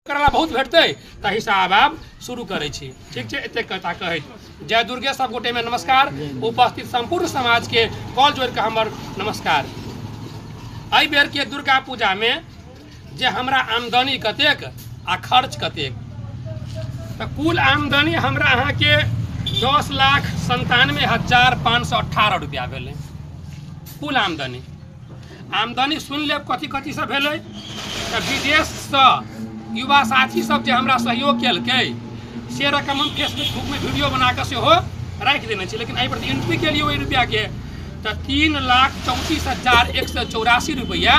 करला बहुत भेटते तो हिसाब आब शुरू करे छी। ठीक है, एते कथा कहै जय दुर्गे सब गोटे में नमस्कार। उपस्थित संपूर्ण समाज के कॉल जोड़ के हमर नमस्कार। एहि बेर के दुर्गा पूजा में जे हमरा आमदनी कतेक आ खर्च कतेक, तो कुल आमदनी हमरा अहाँ के 10,97,518 रुपया भेलै कुल आमदनी। आमदनी सुन लेब कथी कथी से भेलै, तो विदेश से युवा साथी सब जे हमरा सहयोग केलकै से रकम हम फेसबुक में वीडियो बना के सेहो राखि देने छी, लेकिन एहि पर एंट्री के लिए ओहि रुपया के तो 3,34,184 रुपया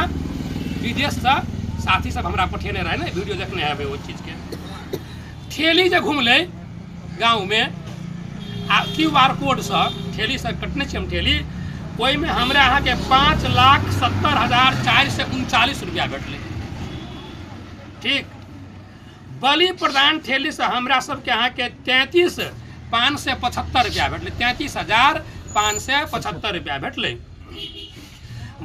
विदेश से साथी सब हमरा पठेने रहे ना, वीडियो देखने है वो चीज के। ठेली जे घूमले गाँव में आ QR कोड से ठेली से कटने छी हम ठेली, ओहि में हमरा अहाँ के 5,70,439 रुपया भेटले। ठीक, बलि प्रदान ठेली से हमरा सबके अहाँ के 33,575 रुपया भेटले, 33,575 रुपया भेटले।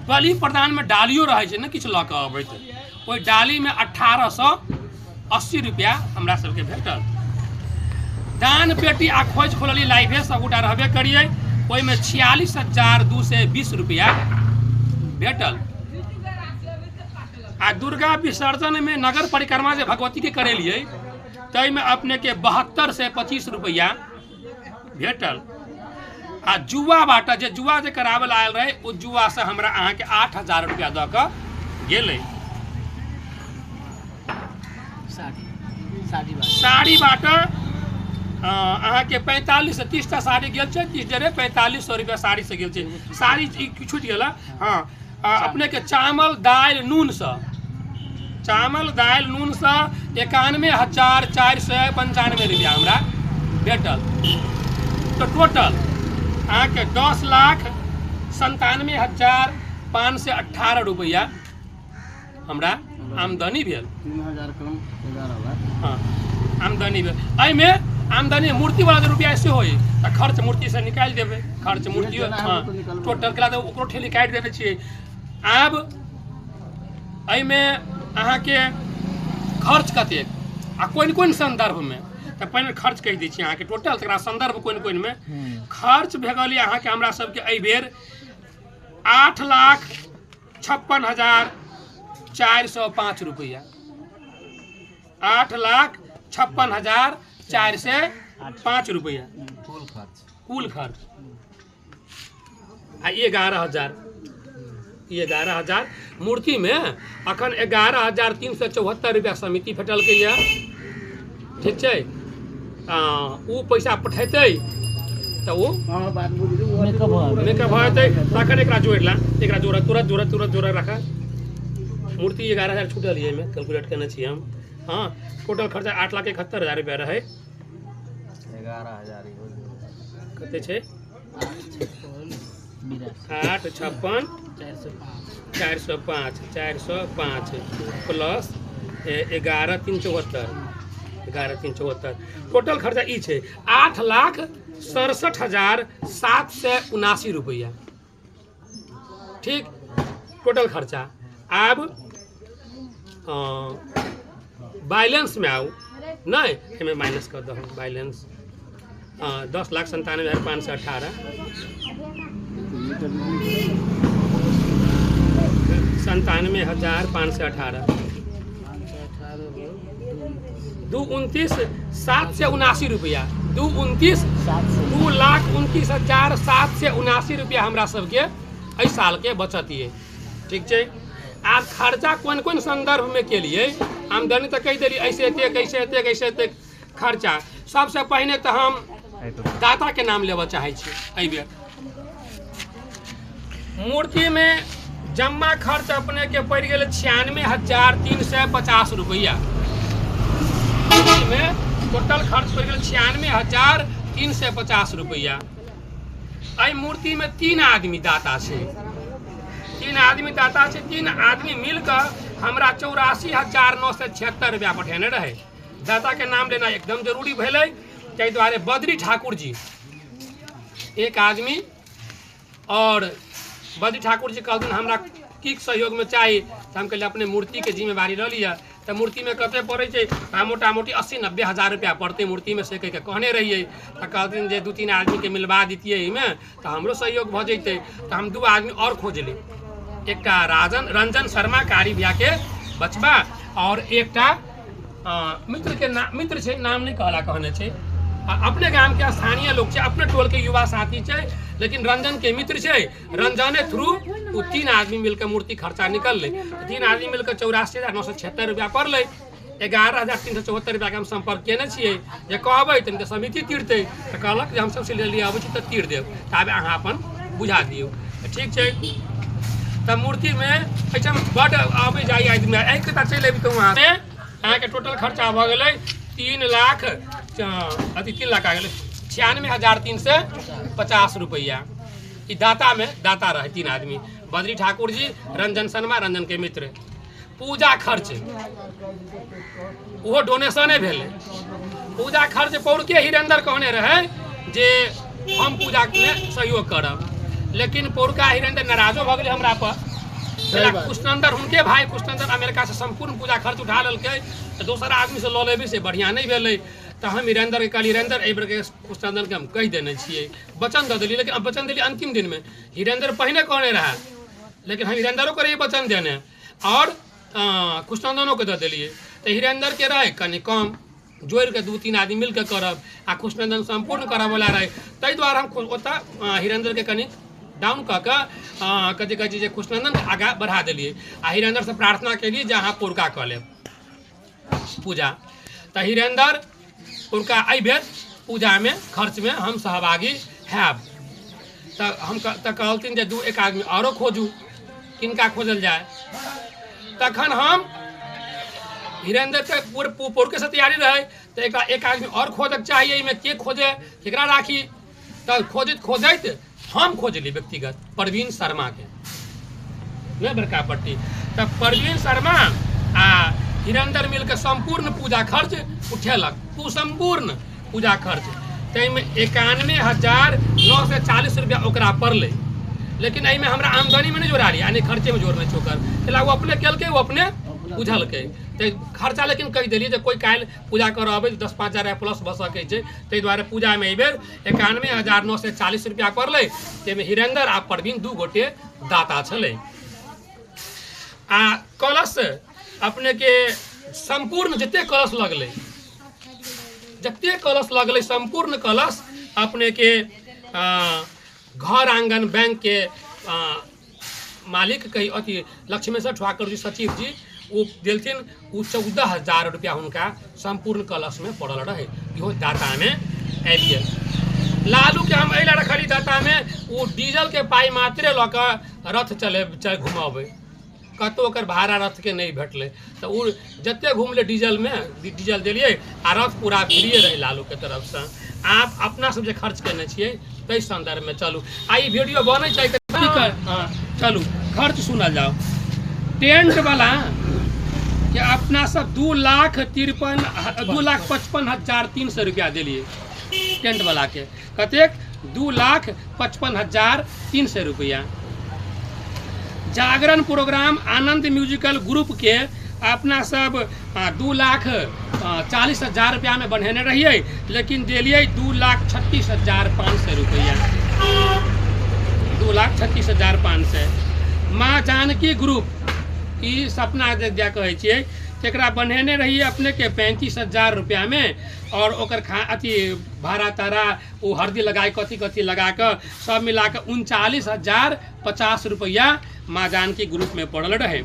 बलि प्रदान में डालियो रहे छै ने किछु लऽ कऽ अबैत, ओहि डाली में 1,880 रुपया हमरा सबके भेटल। दान पेटी आ खोज खोलली लाइवे सब गोटा रहबे करिए, ओहि में 46,220 रुपया भेटल। आ दुर्गा विसर्जन में नगर परिक्रमा जे भगवती के करेलिए तै में अपने के 72 से 25 रुपया भेटल। आ जुआ बाटा जे जुआ जे करावल आयल रहे ओ जुआ से हमरा अहाँ के 8,000 रुपया दऽ कऽ गेलै। साड़ी बाटा अहाँ के 45 से 30 टा साड़ी गेल छै, 30 जरे 4500 रुपया साड़ी से गेल छै। साड़ी छूट गेला। हाँ, अपने के चावल दाल नून से 91,495 रुपया हमरा भेटल। तो टोटल अहाँ के 10,97,518 रुपया हमरा आमदनी भेल। 3,000 कम 11,000। हाँ, आमदनी भेल। एहिमे आमदनी मूर्ति वाला जो रुपया से होई तो खर्च मूर्ति से निकाल देवे, खर्च मूर्ति। हाँ, टोटल के तो ओकरो ठेली काटि देने छियै। आब एहिमे अहाँ के खर्च कतेक आ कोन संदर्भ में, तो पहले खर्च कहि दै छी अहाँ के टोटल, तकरा संदर्भ कोन में खर्च भए गेल अहाँ के हमरा सबके एहि बेर 8,56,405 रुपया। 8,56,405 रुपया कुल खर्च। आ 11,000 मूर्ति में अखन 11,374 रुपया समिति भेटल के ये। ठीक छै, ओ पैसा पठेतै तो वो मेकअप हेतै तखन एकरा जोड़ला, एकरा तुरंत रखा। मूर्ति 11,000 छूटल है में कैलकुलेट करने छी हम। हाँ, टोटल खर्चा 8,71,000 रुपया रहे। 11,000 कते छै 8,56,405 प्लस 11,374 टोटल खर्चा ई छै 8,67,779 रुपया। ठीक, टोटल खर्चा। आब बैलेंस में आउ नहीं, एहिमे माइनस कर दो बैलेंस। 10,97,518 97,518 2,29,779 रुपया। 2,29,779 रुपया हमरा सबके एहि साल के बचत ये। ठीक है, आ खर्चा कोन संदर्भ में के लिए आमदनी तो कही देली ऐसे एते खर्चा। सबसे पहले तो हम दाता के नाम लेवा चाहे छी। एहि बेर मूर्ति में जमा खर्च अपने के पड़ गए 96,350 रुपया। में टोटल खर्च पड़ गए 96,350 रुपया। एहि मूर्ति में 3 आदमी दाता छे, 3 आदमी मिलकर हमरा 84,976 रुपया पठेने रहे। दाता के नाम लेना एकदम जरूरी भेलै, ताहि दुआरे बद्री ठाकुर जी एक आदमी, और बद्री ठाकुर जी कहलथिन हमरा की सहयोग में चाहिए, तो हम कहलिए अपने मूर्ति के जिम्मेवारी ल लिया। तो मूर्ति में कते पड़े छे मोटा मोटी 80-90 हज़ार रुपया पड़ते मूर्ति में से कह के कहने रहिए। तो कहते जे 2-3 आदमी के मिलवा दीतिए में तो हमरो सहयोग भ जैते। तो हम 2 आदमी और खोजली, एक रंजन शर्मा कारी भैया के बचबा और एक मित्र छे, नाम नहीं कहला कहने छे, अपने गांव के स्थानीय लोग छे, अपने टोल के युवा साथी छे, लेकिन रंजन के मित्र छे। रंजने थ्रू 3 आदमी मिलकर मूर्ति खर्चा निकल ले। 3 आदमी मिलकर 84,976 रुपया पड़ल। 11,374 रुपया के हम संपर्क केने छियै। जे कहबै तऽ समिति तीरते तऽ कहलक जे हम सबसे ले लिया आबै छी तऽ तीर देब, ताबे अहाँ अपन बुझा दियौ। ठीक छै। तऽ मूर्ति में ऐसा बड़ आबै जाई आदमी एक तऽ चलि अबितौ वहाँ से अहाँ के टोटल खर्चा भ गेलै 3 लाख आ गेलै 96,350 रुपया। ई दाता में दाता रहे 3 आदमी, बद्री ठाकुर जी, रंजन शर्मा, रंजन के मित्र। पूजा खर्च वो डोनेशने भेले। पूजा खर्च पौड़ के हिरेंद्र कहने रहे जे हम पूजा में सहयोग करब, लेकिन पौड़का हिरेंद्र नाराजो भ गेलै हमरा पर। कुशनंदर उनके भाई कुशनंदर अमेरिका से संपूर्ण पूजा खर्च उठा ललकै, तो दोसर आदमी से लऽ लेबै से बढ़िया नहीं भेलै। तो हम हिरेंद्र के कहलिए हिरेंद्र एहि बेर के कुशनंदन के हम कह देने छियै, वचन दऽ देलियै, लेकिन अब वचन देलियै अंतिम दिन में। हिरेंद्र पहिने कहने रहा, लेकिन हम हिरेंद्रो को रही वचन देने और कुशनंदनों के दऽ देलियै। तो हिरेंद्र के रहे कनि कम जोड़ के 2-3 आदमी मिल के करब आ कुशनंदन संपूर्ण करब वाला रहे, ताहि द्वारे हम ओतऽ हिरेंद्र के कनि डाउन कथी कहै छै कुशनंदन के आगा बढ़ा दिलिए। आ हिरेंद्र से प्रार्थना के लिए जहाँ पुरका कऽ लेब पूजा। तो हिरेंद्र पुरका एहि बेर पूजा में खर्च में हम सहभागी हैब। तो हम कहलथिन जे 2-1 आदमी औरो खोजू, किनका खोजल जाए। तखन हम हिरेंद्र के पुरके से तैयारी रहे, तो एक आदमी और खोजक चाहिए, में के खोजे केकरा राखी। तो खोजैत हम खोजली व्यक्तिगत परवीन शर्मा के नहीं बड़का पट्टी। तब परवीन शर्मा आ हिरेंद्र मिलकर संपूर्ण पूजा खर्च उठेलक, संपूर्ण पूजा खर्च। तैमे 91,940 रुपया ओकरा पड़लै, लेकिन एहिमे हमरा आमदनी में नहीं जोड़ा रही, यानी खर्चे में जोड़ने चोकर कैला वो अपने केलकै, वो अपने बुझलकै। तो खर्चा लेकिन कह दिलिए जे कोई काल्हि पूजा कर अबै 10-5 हज़ार प्लस भऽ सकै छै। ताहि दुआरे पूजा में एहि बेर 91,940 रुपया पड़लै। ताहिमे हिरेंद्र आ परवीन 2 गोटे दाता छलै। आ कलश अपने के संपूर्ण जते कलश लगलै संपूर्ण कलश अपने के घर आंगन बैंक के मालिक कही अथी लक्ष्मेश्वर ठाकुर जी सचिव जी वो दिलथिन। 14,000 रुपया हुनका संपूर्ण कलश में पड़ल रहे, इहो दाता में आबि गेल। लालू के हम एहि रखली दाता में वो डीजल के पाई मात्रे लऽ कऽ रथ चले घुमाबे, कतौ ओकर भाड़ा रथ के नहीं भेटले। तो वो जते घूमले डीजल में डीजल दिलिए आ रथ पूरा फ्रीए रहे लालू के तरफ से। आप अपना सब जे खर्च केने छियै ताहि संदर्भ में चलू। आ ई वीडियो बनै छै चलू खर्च सुनल जाओ। टेंट वाला कि अपना सब 2,55,300 रुपया दिलिए टेंट वाला के, कतेक 2,55,300 रुपया। जागरण प्रोग्राम आनंद म्यूजिकल ग्रुप के अपना सब 2,40,000 रुपया में बढ़ेने रहिए, लेकिन दिलिए 2,36,500 रुपया। 2,36,500। माँ जानकी ग्रुप ई सपना दिया कहे छिए, तेकरा बढ़ेने रहिए अपने के 35,000 रुपया में। और ओकर अथी भाड़ा तारा वो हरदी लगा कथी लगा कर सब मिला कर 39,050 रुपया माँ जानकी ग्रुप में पड़ल रहे।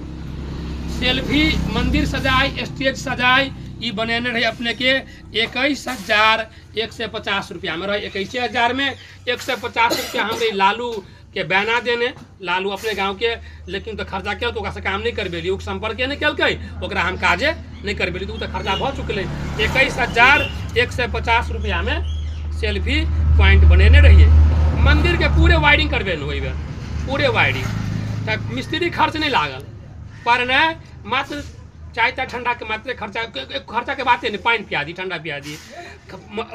सेल्फी मंदिर सजाई, स्टेज सजाई, ई बनेने रहे अपने के 21,150 रुपया में रहे। 21,000 में 150 रुपया हम लालू के बयाना देने, लालू अपने गांव के, लेकिन तो खर्चा कल तो काम नहीं करबेली, संपर्क नहीं कल ओकरा हम काजे नहीं करबेली, तो खर्चा भ चुकले। 21,150 रुपया में सेल्फी पॉइंट बनेने रहिए। मंदिर के पूरे वायरिंग करबेन हुई, पूरे वायरिंग तक मिस्त्री खर्च नहीं लागल, पर न मात्र चाय ठंडा के मात्रे खर्चा के बात है नहीं, पानी पिया दी ठंडा पिया दी।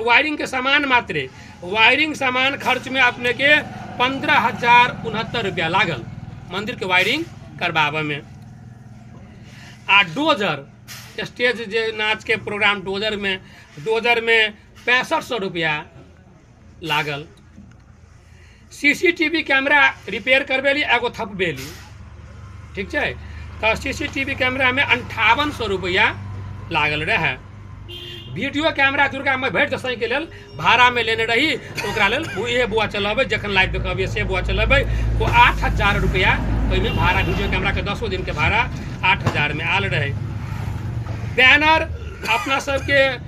वायरिंग के सामान मात्रे वायरिंग सामान खर्च में अपने के 15,069 रुपया लागल मंदिर के वायरिंग करवावे में। आ डोजर स्टेज जे नाच के प्रोग्राम डोजर में 6500 रुपया लागल। CCTV कैमरा रिपेयर करबेली एगो थपबेली, ठीक है। तो CCTV कैमरा में 5800 रुपया लागल रहे। वीडियो कैमरा दुर्गा में भेट दसई के लेल भाड़ा में लेने रही, तो ओकरा लेल उहे बुआ चलेबे, जखन लाइव देखबे से बुआ चलेबे, तो 8000 रुपया ओहिमे भाड़ा, वीडियो कैमरा के 10 दिन के भाड़ा 8000 में आल रहे। बैनर अपना सबके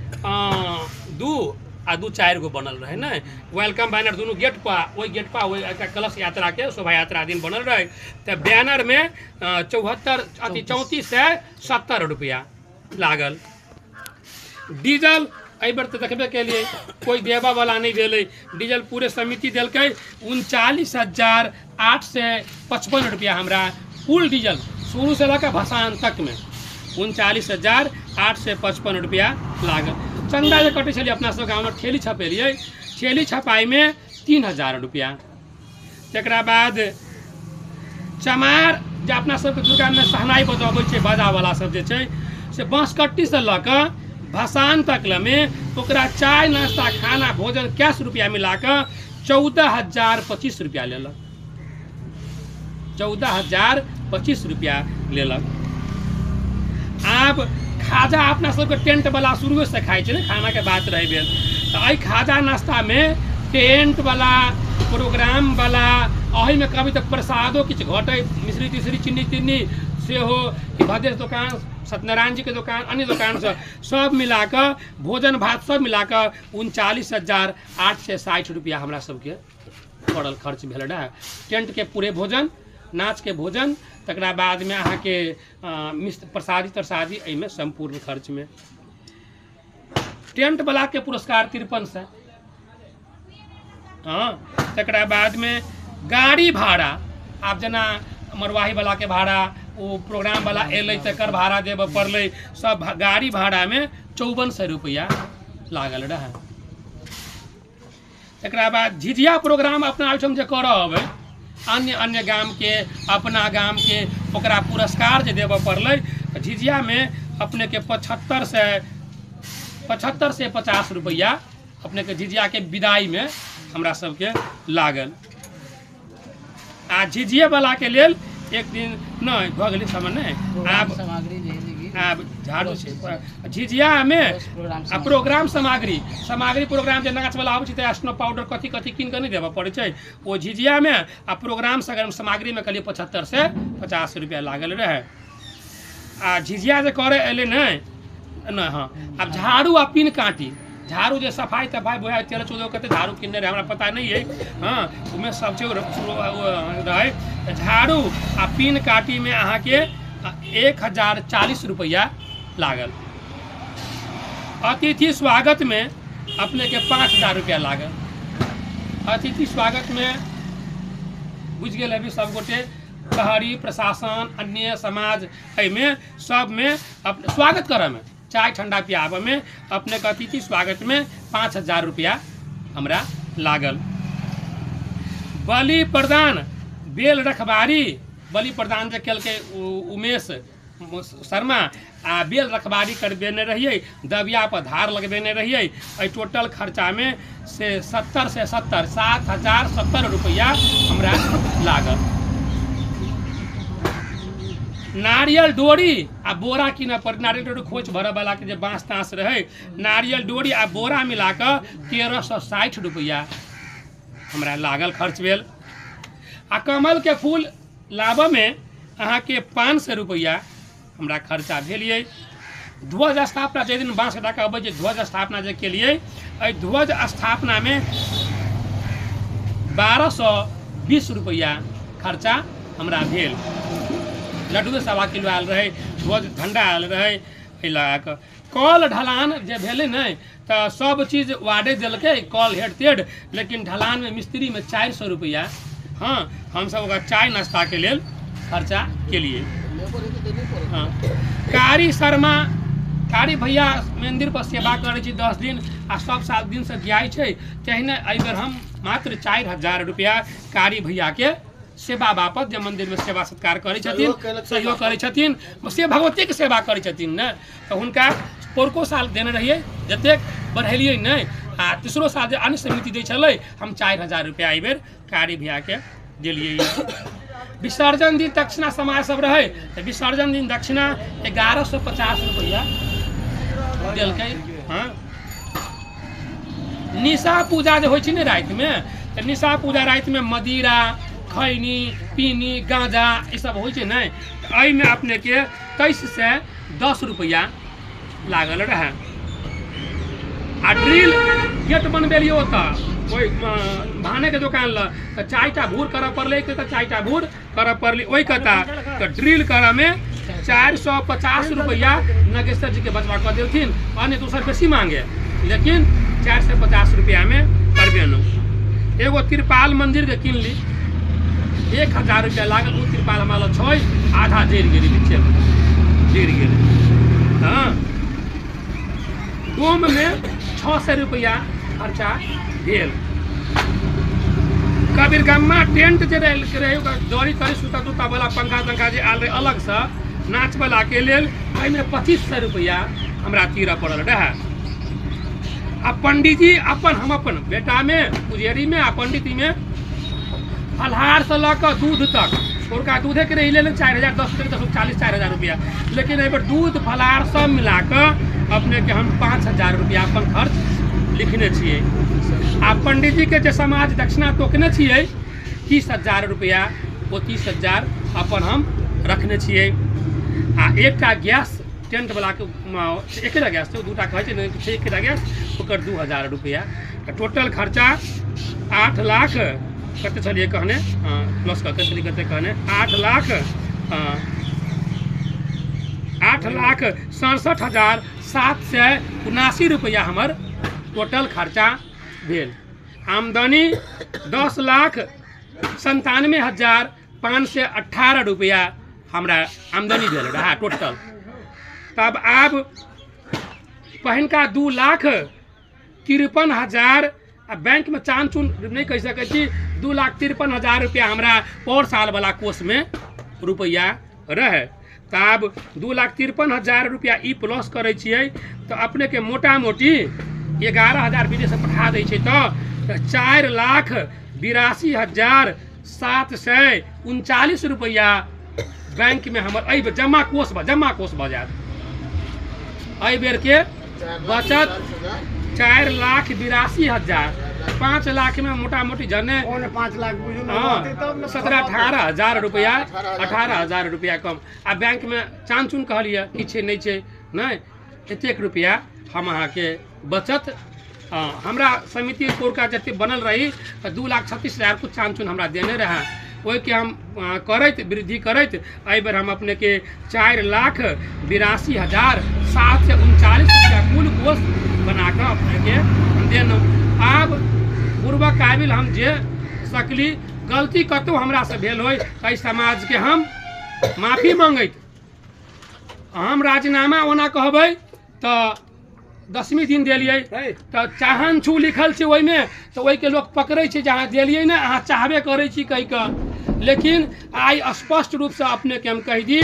2-4 गो बनल रहे न, वेलकम बैनर दोनों गेट पर, वही गेट पर वही कलश यात्रा के शोभा यात्रा दिन बनल रहे। तो बैनर में 34 से 70 रुपया लागल। डीजल एहि बेर तो देखबे के लिए कोई देवा वाला नहीं दिले, डीजल पूरे समिति दिलक 39,855 रुपया हमरा कुल डीजल शुरू से लगा भसान तक में 39,855 रुपया लागल। चंदा जे कटे छलिए अपना सब गाँव में ठेली छपेलिए, ठेली छपाई में 3000 रुपया। तकरा बाद चमार जे अपना सबके दुर्गा में सहनाई बजाबै छै, बाजा वाला सब जे छै से बाँसकट्टी से लऽ कऽ भसान तक में ओकरा चाय नाश्ता खाना भोजन कैश रुपया मिला कर 14,025 रुपया लेलक। 14,025 रुपया लेलक। आब खाजा अपना सबके टेंट वाला शुरू से खाई छै, खाना के बात रह गेल, तो एहि खाजा नाश्ता में टेंट वाला प्रोग्राम वाला अही में कभी तो प्रसादो किछु घटे, मिश्री तिश्री चीनी तिन्नी से हो कि भदेश दुकान, सत्यनारायण जी के दुकान, अन्य दुकान सब मिलाकर भोजन भात सब मिलाकर 39,860 रुपया हमरा सबके पड़ल, खर्च भेल रहे। टेंट के पूरे भोजन, नाच के भोजन, तकरा बाद में अहाँ के प्रसादी तरसादी, एहिमे संपूर्ण खर्च में। टेंट वाला के पुरस्कार 5300। हाँ, तकरा बाद में गाड़ी भाड़ा, आप जना मरवाही वाला के भाड़ा, वो प्रोग्राम वाला एल तकर भाड़ा देव पड़ल, सब गाड़ी भाड़ा में 5400 रुपया लागल रहे। तकरा बाद झिझिया प्रोग्राम अपना ओहिठाम जे करब, अन्य गाम के अपना गाम के ओकरा पुरस्कार जे देव पड़ल, झिझिया में अपने के 75 से 50 रुपया अपने के झिझिया के विदाई में हमरा सबके लागल। आ झिझिया वाला के लेल एक दिन नहीं भऽ गेलै समय नहीं, आब झाड़ू छै झिझिया में प्रोग्राम सामग्री प्रोग्राम जे नाच वाला आबै छै तऽ स्नो पाउडर कथी कीन कऽ नहीं देबऽ पड़ै छै, ओ झिझिया में आ प्रोग्राम सामग्री में कहलिए 75 से 50 रुपया लागल रहे। आ झिझिया जे करे एले नहीं। हाँ, अब झाड़ू आ पिन काटी, झाड़ू जे सफाई तफाई बोया 13-14 कते झाड़ू किनने रहे हमरा पता नहीं है। हाँ, उसमें सब चीज रहे। झाड़ू आ पिन काटी में अहाँ के 1040 रुपया लागल। अतिथि स्वागत में अपने के 5000 रुपया लागल। अतिथि स्वागत में बुझ गए अभी सब गोटे, प्रहरी प्रशासन अन्य समाज में सब में अपने स्वागत करे में, चाय ठंडा पियाबे में अपने के अतिथि स्वागत में 5000 रुपया हमरा लागल। बलि प्रदान बेल रखबारी, बलि प्रदान जे केलकै उमेश शर्मा, आ बेल रखबारी करबेने रहिए, दबिया पर धार लगबेने रहिए। एहि टोटल खर्चा में से 7,070 रुपया हमरा लागल। नारियल डोरी आ बोरा किने पर, नारियल डोरी खोच भरऽ वाला के जे बाँस ताँस रहे, नारियल डोरी आ बोरा मिलाकर 1360 रुपया हमरा लागल, खर्च भेल। आ कमल के फूल लाबऽ में अहाँ के 500 रुपया हमरा खर्चा भेलिए। ध्वज स्थापना जे दिन बाँस कटा के अबै जे ध्वज स्थापना जे केलिए, एहि ध्वज स्थापना में 1220 रुपया खर्चा हमरा भेल। लड्डू 1.25 किलो आयल रहे, ध्वज झंडा आयल रहे, एहि लगा कऽ कल ढलान जे भेलै ने तऽ सब चीज वार्डे देलकै, कल हेड तेड, लेकिन ढलान में मिस्त्री में 400 रुपया। हाँ, हम सब ओकरा चाय नाश्ता के लेल खर्चा केलिए। हाँ, कारी शर्मा, कारी भैया मंदिर पर सेवा करै छी 10 दिन आ सब साल दिन से दियाई छै, तेहने एहि बेर हम मात्र 4000 रुपया कारी भैया के सेवा बापत जे मंदिर में सेवा सत्कार करै छथिन सहयोग करै छथिन से भगवती के सेवा करै छथिन ने तो हुनका पोरको साल देने रहिए जतेक बढ़ेलिए नहीं आ तीसरो साल जे अन्य समिति दै छलै हम 4000 रुपया एहि बेर कार्य भैया के दिलिए। विसर्जन दिन दक्षिणा समाज सब रहे तो विसर्जन दिन दक्षिणा 1150 रुपया देलकै। हाँ निशा पूजा जो होइ छै ने राति में तो निशा पूजा राति में मदिरा खैनी पीनी गांजा ये सब होइ छै ने एहि में अपने के 23 से 10 रुपया लागल रहे। आ ड्रिल गेट बनबेलियो तऽ कोई भाने के दुकान ल तो 4टा भूर करऽ पड़लै तो 4टा भूर करऽ पड़लै ओहि कता तो ड्रिल करऽ में 450 रुपया नगेश्वर जी के बचवा कऽ देथिन अन्य दोसर बेसी मांगे लेकिन 450 रुपया में करबे न। एगो तिरपाल मंदिर के किन ली 1000 रुपया लागल वो तिरपाल हमारा छै आधा जरि गेली नीचे गिर गेली। हाँ डोम में 600 रुपया खर्चा भेल। कबीरगम्मा टेंट जे रहे दौरी तरी सुता तुता वाला पंखा तंखा जे आल रहे अलग से नाच वाला के लेल में 2500 रुपया हमरा तीर पड़ल रहे। आ पंडित जी हम अपन बेटा में पुजेरी में आ पंडित में फलहार से लऽ कऽ दूध तक छोड़का दूधे के रही ले 4000 10 4000 रुपया लेकिन एहि बेर दूध फलहार सब मिला कऽ अपने के हम 5000 रुपया अपन खर्च लिखने छियै। आ पंडित जी के जे समाज दक्षिणा टोकने छियै 30000 रुपया वो 30000 अपन हम रखने छियै। आ एकटा गैस टेंट वाला के एकेटा गैस छै 2टा कहै छै एकेटा गैस ओकर 2000 रुपया टोटल खर्चा 8 लाख कते छलिए कहने प्लस कते कहने 8,67,779 रुपया हमर टोटल खर्चा भेल। आमदनी 10,97,518 रुपया हमरा आमदनी भेल रहा टोटल। तब आब पहिनका 2,53,000 आ बैंक में चान चून नहीं कह सकै छी 2,53,000 रुपया हमरा और साल वाला कोष में रुपया रहे। तब 2,53,000 रुपया ई प्लस करे छियै तो अपने के मोटा मोटी 11,000 विदेश से पठा दै छै तो 4,82,739 रुपया बैंक में हमर जमा कोष भ जायत। एहि बेर के बचत 4,82,000 5 लाख में मोटा मोटी जने 5 लाख 17-18,000 रुपया 18,000 रुपया कम आ बैंक में चान चून कहलिए किछु नहीं छै नहीं एतेक रुपया हम अहाँ के बचत हमरा समिति कोरका जते बनल रही 2,36,000 कुछ चान चून हमरा देने रहे ओहि के हम करैत वृद्धि करैत एहि बेर हम अपने के 4,82,739 रुपया कुल कोष बना कर अपने के देनौ। आब पूर्वक काबिल हम जे सकली गलती कतौ हमरा से भेल होय ताहि समाज के हम माफी मांगैत हम राजीनामा ओना कहबै तो 10वीं दिन दिलिए तो चाहन छू लिखल छै ओहि में तो ओहि के लोग पकड़े छै जहाँ दिलिए ना अहाँ चाहबे करै छी कहि कऽ लेकिन आई स्पष्ट रूप से अपने के हम कह दी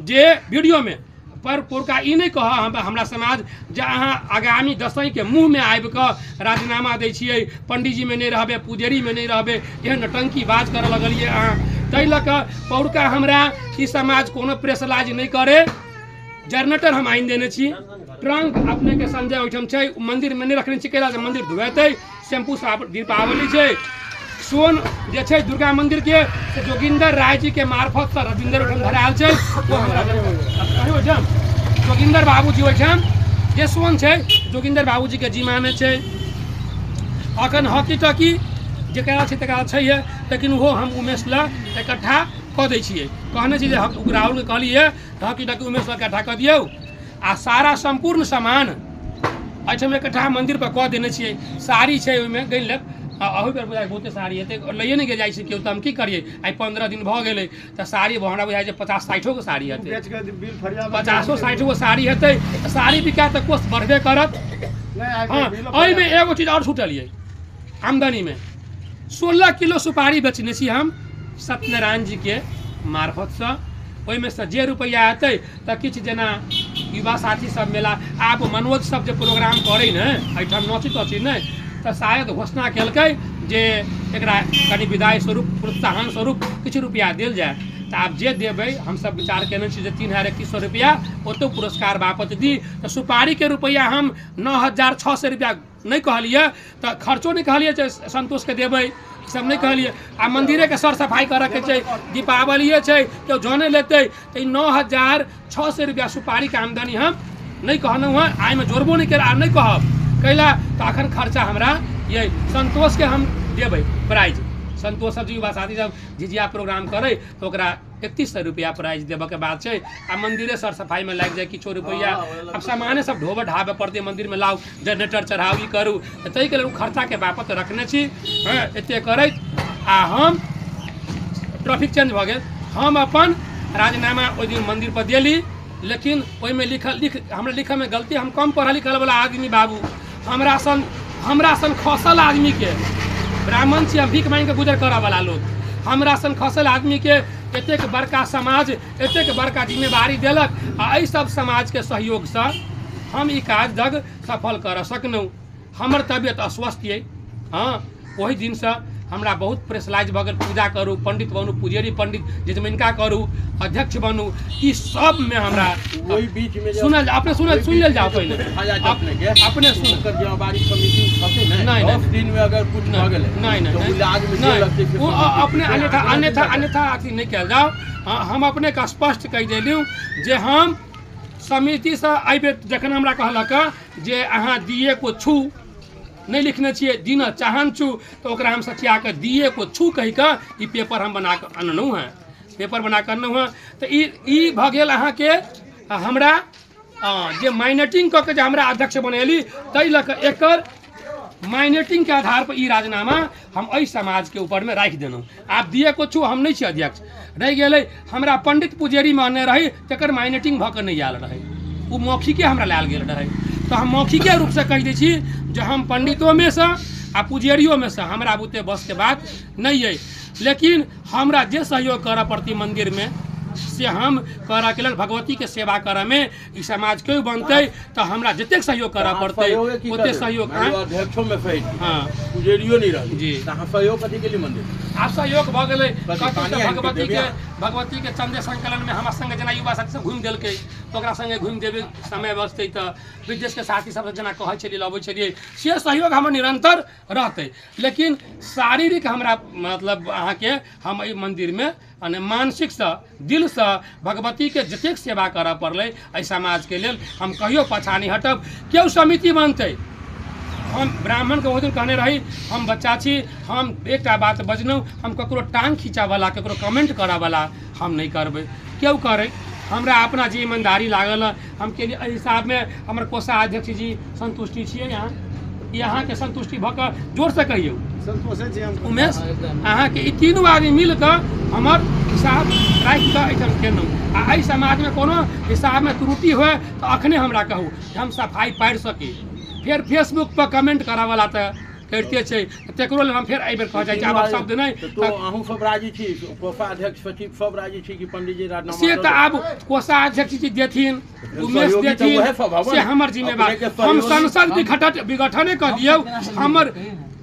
जे वीडियो में पर पुरका ई नहीं कह हमरा समाज जे अहाँ आगामी 10वीं के मुँह में आबि कऽ राजीनामा दै छियै पंडित जी में नहीं रहबे पुजेरी में नहीं रहबे एहन नटंकी बाज करऽ लगलिए अहाँ ताहि लऽ कऽ पौरका हमरा ई समाज कोनो प्रेसलाइज नहीं करे। जनरेटर हम आनि देने छी ट्रंक अपने के संजय ओहिठाम छै मंदिर में नहीं रखने छी कैला से मंदिर धुएतै शैम्पू दीपावली छै सोन जे छै दुर्गा मंदिर के जोगिंदर राय जी के मार्फत से रविंदर ओहिठाम धरायल छै ओहिठाम जोगिंदर बाबूजी ओहिठाम जे सोन छै जोगिंदर बाबूजी के जिम्मा में छै। अखन हॉकी टॉकी जकरा छै तकरा छैहे लेकिन वो हम उमेश ला इकट्ठा कऽ दै छियै कहने छी जे राहुल के कहलिए हॉकी टॉकी उमेश ला इकट्ठा कऽ दियौ आ सारा संपूर्ण सामान एहिठाम इकट्ठा मंदिर पर कऽ देने छियै। साड़ी छै ओहिमे गनि लेब अहू बेर बुझाइ बहुते साड़ी हेतै लैए नहि जाइ छै केओ तऽ हम की करिए आइ 15 दिन भऽ गेलै तऽ साड़ी हमरा बुझाइ छै 50-60 गो साड़ी हेतै 50-60 गो साड़ी हेतै साड़ी बिका तऽ कोष बढ़बे करत। हाँ एहिमे एगो चीज और छूटल है आमदनी में 16 किलो सुपारी बेचने छी हम सत्यनारायण जी के मार्फत से ओहिमे से जे रुपैआ अतै तऽ किछु जेना युवा साथी सब मेला आब मनोज सब जे प्रोग्राम करे ने एहिठाम नची तची ने तऽ शायद घोषणा केलकै जे एकरा कनि विदाई स्वरूप प्रोत्साहन स्वरूप किछु रुपैआ देल जाए। तऽ आब जे देबै हमसब विचार केने छी जे 3100 रुपैआ ओतौ पुरस्कार बापत दी। तऽ सुपारी के रुपैआ हम 9600 रुपैआ नहीं कहलिए, तो खर्चो नहीं कहलिए संतोष के देबै, सब नहीं कहलिए। आ मंदिरे के सर सफाई करे के छै, दीपावलिए छै, केओ जाने लेते तो 9600 रुपैआ सुपारी के आमदनी हम नहीं कहलूँ हैं, आय में जोड़बो नहीं कर आ नहीं कहब कैला। तो अखन खर्चा हमरा ये संतोष के हम देबै प्राइज। संतोष सब युवा साथी सब झिझिया प्रोग्राम करे तो 3100 रुपैआ प्राइज देवे के बात है। आ मंदिरे सर सफाई में लग जाए किछो रुपैया, अब सामाने सब ढोबे ढाबे पड़ते मंदिर में लाओ, जनरेटर चढ़ाऊ ई करू, तै के लेल खर्चा के बापत रखने छी। एते करे आ हम ट्रैफिक चेंज भ गेल, हम अपन राजीनामा ओहि दिन मंदिर पर देली, लेकिन ओहिमे हमरा लिखे में गलती, हम कम पढ़ल लिखल वाला आदमी बाबू, हमरा सन खसल आदमी के, ब्राह्मण छी हम, भीख मांग के गुजर करे वाला लोग, हमरा सन खसल आदमी के एतेक बड़का समाज एतेक बड़का जिम्मेवारी देलक आ एहि सब समाज के सहयोग से हम ई काज जग सफल कर सकनौ। हमर तबियत अस्वस्थ है, हाँ वही दिन से हमरा बहुत प्रेशराइज भ गेल, पूजा करू, पंडित बनू, पुजेरी पंडित जितमिनका करू, अध्यक्ष बनू, ई सब में हमरा वही बीच में सुन लेल जाओ पहले अपने सुन कर जिम्मेवारी समिति खते नहीं 10 दिन में अगर कुछ भ गेलै नहीं वो अपने अन्यथा अथी नहीं कल जाओ। हम अपने का स्पष्ट कह देलू जे हम समिति से अबे जखन हमरा कहलक जे अहाँ दिए को छू नहीं लिखने छे दिन चाहन छू, तो ओकरा हम सचिया के दिए को छू कह के ई पेपर हम बना के अनलू हैं, पेपर बना के अनलू हैं। तो ई भ गेल अहाँ के हमरा जे माइनेटिंग क के जे हमरा अध्यक्ष बनेली, तै लक एकर माइनेटिंग के आधार पर ई राजीनामा हम एहि समाज के ऊपर में राख देलू। आप दिए को छू हम नहीं छी अध्यक्ष रह गए, हमरा पंडित पुजेरी माने रही तकर माइनेटिंग भ के नहीं आयल रहे, वो मौखिके हमरा लायल गेल रहे। तो हम मौखिके रूप से कह दै छी जो हम पंडितों में से आ पुजेरियों में से हमरा बुते बस के बात नहीं है, लेकिन हमरा जे सहयोग कर पड़ती मंदिर में से हम करा के लेल भगवती के सेवा करे में ई समाज क्यों बनते, तो हमरा जतेक सहयोग करा पड़ते ओते सहयोग। अध्यक्षों में सही हां पुजेरियो नहीं रही जी, कहां सहयोग कथी के लिए मंदिर आप सहयोग भ गेलै भगवती के चंदे संकलन में हमरा संगे जना युवा साथी सब घुम देलकै, तो ओकरा संगे घुम देबे समय बचते तो विदेश के साथी सब जना कहै छलिए लबै छलिए, से सहयोग हमर निरंतर रहते। लेकिन शारीरिक हमरा मतलब अहाँ के हम ई मंदिर में अने मानसिक से दिल से भगवती के जतेक सेवा करऽ पड़लै एहि समाज के लेल हम कहियो पाछा नहीं हटब। केओ समिति बनते, हम ब्राह्मण के दिन कहने रही हम बच्चा छी, हम एक बात बजनौ, हम ककरो टांग खींचा वाला ककरो कमेंट करा वाला हम नहीं करबै, क्यों करे हमरा अपना जी ईमानदारी लागल। हम के लिए हिसाब में हमर कोषाध्यक्ष जी संतुष्टि छियै, यहाँ के संतुष्टि भऽ कऽ जोर से कहियौ उमेश, अहाँ के तीनों आदमी मिल कर हमर हिसाब राख कऽ एहिठाम केलहुँ। आ एहि समाज में कोनो हिसाब में त्रुटि हुए तो अखने हमरा कहू, हम सफाई पाड़ि सकी। फिर फेसबुक पर कमेंट करा वाला तो करते छै, तेकरो लेल हम फिर एहि बेर कह जाइ आब शब्द नहीं तो अहूँ सब राजी छी, कोषाध्यक्ष सचिव सब राजी छी कि पंडित जी राजीनामा से तो आब कोषाध्यक्ष जी देथिन, उमेश देथिन, से हमर जिम्मेवारी। हम संसद विघटने कर दियौ, हमर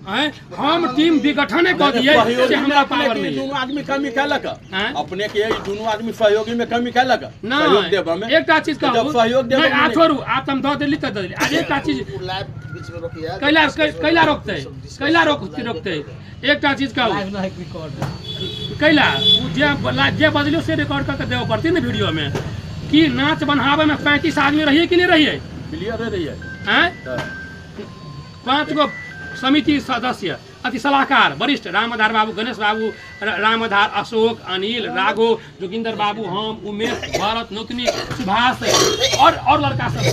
हम टीम विघटने कर दिए से हमरा पावर नहीं। दोनों आदमी कमी कैलक अपने के, दोनों आदमी सहयोगी में कमी कैलक सहयोग देबा में। एकटा चीज कहू, सहयोग देबा नहीं आ छोड़ू, आप हम द देली त देली। आज एकटा चीज कैला रोकते एकटा चीज कहू, कैला जे बजलियो से रिकॉर्ड करके देबो पड़ती ना वीडियो में, कि नाच बनावे में 35 आदमी रहिए कि नहीं रहिए, क्लियर रहिए हैं 5 गो समिति सदस्य अति सलाहकार वरिष्ठ रामधार बाबू, गणेश बाबू, रामधार, अशोक, अनिल, राघव, जोगिंदर बाबू, हम, उमेश, भरत, नौतनी, सुभाष और लड़का सब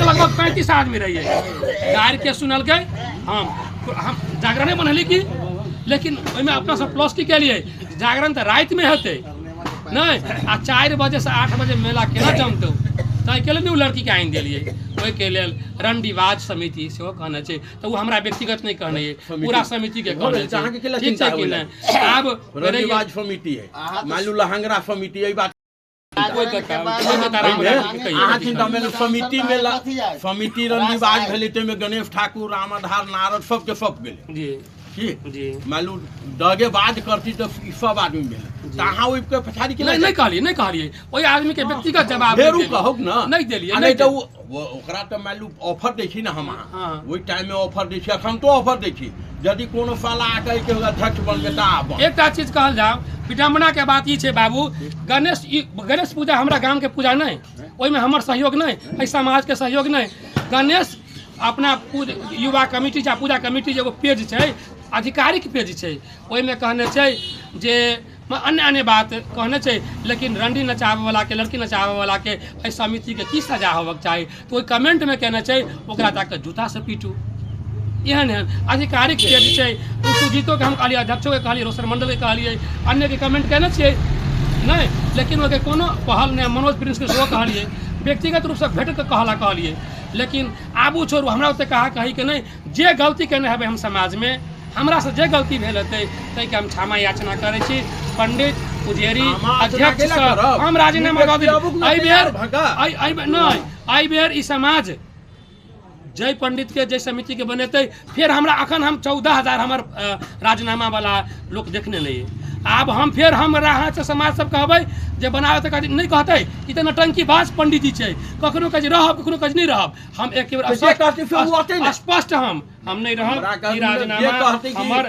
लगभग 35 आदमी रहिए। गाड़ी के सुनल के हम जागरण बनली की, लेकिन ओहिमे अपना सब प्लस के लिए जागरण तो रात में होते नहीं, आ 4 बजे से 8 बजे मेला केना जमते ताहि के लेल उ लड़की के आनि देलियै ओहि के लेल रणविवाद समिति सेहो कहने छै तऽ उ हमरा व्यक्तिगत नहीं कहने है पूरा समिति के कहने छै ठीक छै कि नहीं आब रणविवाद समिति है मान लू लहंगरा समिति है बात समिति रणविवाद भेलै ताहिमे गणेश ठाकुर राम आधार नारद सबके सब गेलै जी मान लू दगेबाज करती तो सब आदमी भेलै तऽ अहाँ ओहि के पछाड़ी के नहीं कहलियै ओहि आदमी के व्यक्तिगत जवाब फेरू कहू न नहीं देलियै नहीं तो ओकरा तो मान लू ऑफर दै छी न हम ओहि टाइम में ऑफर दै छी अखन तो ऑफर दै छी यदि कोनो साला आके के अध्यक्ष बनबे त आब एकटा चीज कहल जाओ विडम्बना के बात ई छै बाबू गणेश पूजा हमरा गांव के पूजा नहीं ओहिमे हमर सहयोग नहीं एहि समाज के सहयोग नहीं गणेश अपना युवा कमिटी या पूजा कमिटी एगो पेज छै आधिकारिक पेज छै ओहिमे कहने छै जे अन्य बात कहने छै लेकिन रंडी नचाबे वाला के लड़की नचाबे वाला के एहि समिति के की सजा होबक चाही तो ओहि कमेंट में कहने छै ओकरा ताके जूता से पीटू एहन आधिकारिक पेज छै सुजीतो के हम कहलियै अध्यक्षों के कहलियै रोशन मंडल के कहलियै अन्य के कमेंट कहने छियै नहीं लेकिन ओके कोनो पहल नहीं मनोज प्रिंस के सेहो कहलियै व्यक्तिगत रूप से भेट के कहलियै लेकिन आबू छोड़ू हमरा ओते कही के नहीं जे गलती केने हेबै हम समाज में हमरा से जे गलती भेल हेतै ताहि के हम क्षमा याचना करै छी पंडित पुजेरी अध्यक्ष हम राजीनामा दऽ देब एहि बेर ई समाज जय पंडित के जय समिति के बनेते फिर हमरा अखन हम 14,000 हमर राजीनामा वाला लोग देखने नहीं है आब हम फिर हमरा से समाज सब कहबै जे बनावे त नहीं कहते ई त नटंकी बाज पंडित जी छै कखनो कहि रहब कखनो कहि नहीं रहब हम एक बेर स्पष्ट हम नहीं रहब ई राजीनामा हमर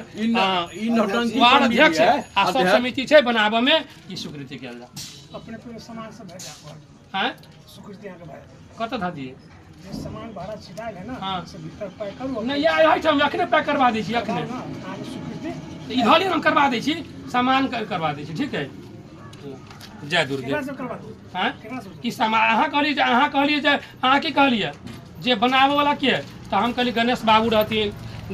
वार्ड अध्यक्ष आ सब समिति छै बनाबे में ई स्वीकृति कैल जा अपने पूरे समाज से भेजा हैं स्वीकृति के भाई कत धा दिए सामान बाहर छिटाइल है ना हाँ से भीतर पैक करू नहीं यार हम अखने पैक करवा दै छी अखने स्वीकृति इधर हम करवा दै छी सामान करवा दै छी ठीक है जय दुर्गे हाँ ई सामान अहाँ कहलिए जे अहाँ की कहलिए जे बनाबे वाला के तो हम कहलिए गणेश बाबू रहथिन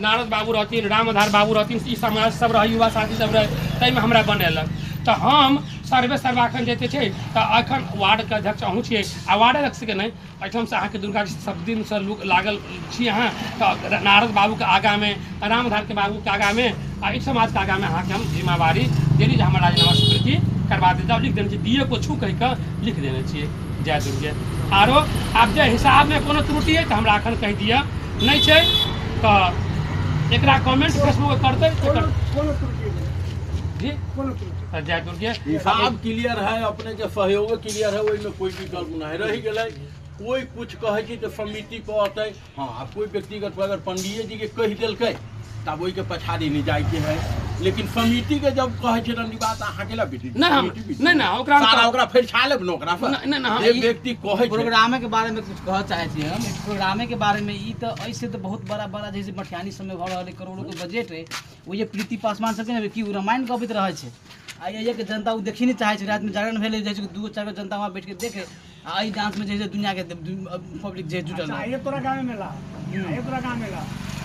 नारद बाबू रहथिन राम आधार बाबू रहथिन ई समाज सब रहे युवा साथी सब रहे ताहिमे हमरा बनेलक तो हम सर्वा अखन जैते छै तो अखन वार्ड के अध्यक्ष अहूँ छियै आ वार्ड अध्यक्ष के नहीं एहिठाम से अहाँके दुर्गा जी सब दिन से लागल छी अहाँ तो नारद बाबू के आगा में रामधार के बाबू के आगा में आ ई समाज के आगा में अहाँके हम जिम्मेवारी देली जे हमर राजीनामा स्वीकृति करवा देता लिख देने दिए को छू कहि के लिख देने छियै जय दुर्गे आरो आब जे हिसाब में कोनो त्रुटि है तो हमरा अखन कहि दिअ नहीं छै तो एकरा कमेंट फेसबुक करतै जी जय दुर्गे हिसाब क्लियर है अपने के सहयोग क्लियर है ओहिमे कोई विकल्प नहीं रही गेलै कोई कुछ कहे छी तो समिति कहते हाँ कोई व्यक्तिगत अगर पंडिये जी के कह दिलकै तब ओहि के पछाड़ी नहीं जाए के है लेकिन समिति के जब कहे छै रणविवाद अहाँ केला बेटी नहीं ओकरा फेर छा लेब न ओकरा जे व्यक्ति कहे प्रोग्राम के बारे में कुछ कह चाहे छी हम प्रोग्राम के बारे में ई तो ऐसे तो बहुत बड़ा जैसे मठियानी समय भ रहल करोड़ों के बजट है वो ये प्रीति पासवान सबके की रामायण गबैत रहे छै आ ये के जनता वो देखी नहीं चाहे छै रात में जागरण भेले जैसे 2-4 जनता वहाँ बैठ के देखे आ ई डांस में जैसे दुनिया के पब्लिक जे जुटल है ये तोरा गांव में ला ये तोरा गांव में ला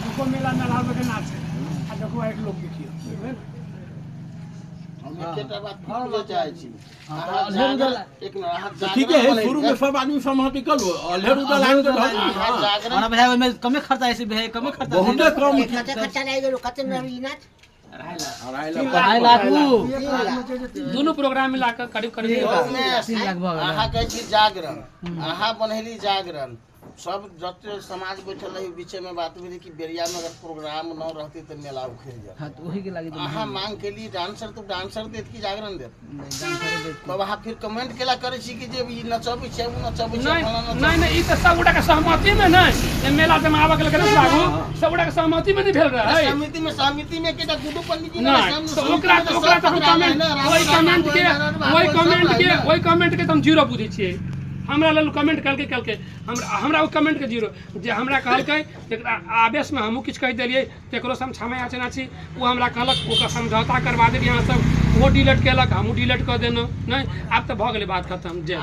उनको मेला में लाल के नाच है आ देखो एक लोग देखियो हम एकेटा बात पूछे चाहे छी एक ठीक है शुरू में सब आदमी सहमति कर लो अल्हर उधर लाइन के जागरण और भाई में कमे खर्चा ऐसे भाई कमे खर्चा बहुत कम खर्चा नहीं गेलो कते नहीं नाच 2.5 लाख दोनों प्रोग्राम मिलाकर करीब 3 लाख भऽ गेल अहाँ कहै छी जागरण अहाँ बनैली जागरण सब जते समाज बैठल रही बीचे में बात भेली कि बेरिया में अगर प्रोग्राम न रहते तो मेला उखड़ जाए हां तो वही के लागी अहाँ मांग के लिए डांसर तो डांसर देत की जागरण देत तब अहाँ फिर कमेंट केला करे छी कि जे ई नचबै छै उ नचबै छै नहीं ई त सब गोटा के सहमति में नहीं ये मेला जमावा के लेकर लागू सब गोटा के सहमति में नहीं भेल रहा है समिति में केटा गुडू पंडित जी ने तो ओकरा तो ओई कमेंट के हम जीरो बुझै छियै हमरा लेल कमेंट कलके हमरा वो कमेंट के जीरो जे हमरा कहलकै एकरा आवेश में हमहूँ किछु कहि देलियै तेकरो से हम क्षमा याचना छी वो हमरा कहलक ओकर समझौता करवा देलियै अहाँ सब वो डिलीट केलक हमहूँ डिलीट कऽ देलहुँ नहीं आब तऽ भऽ गेलै बात खत्म जय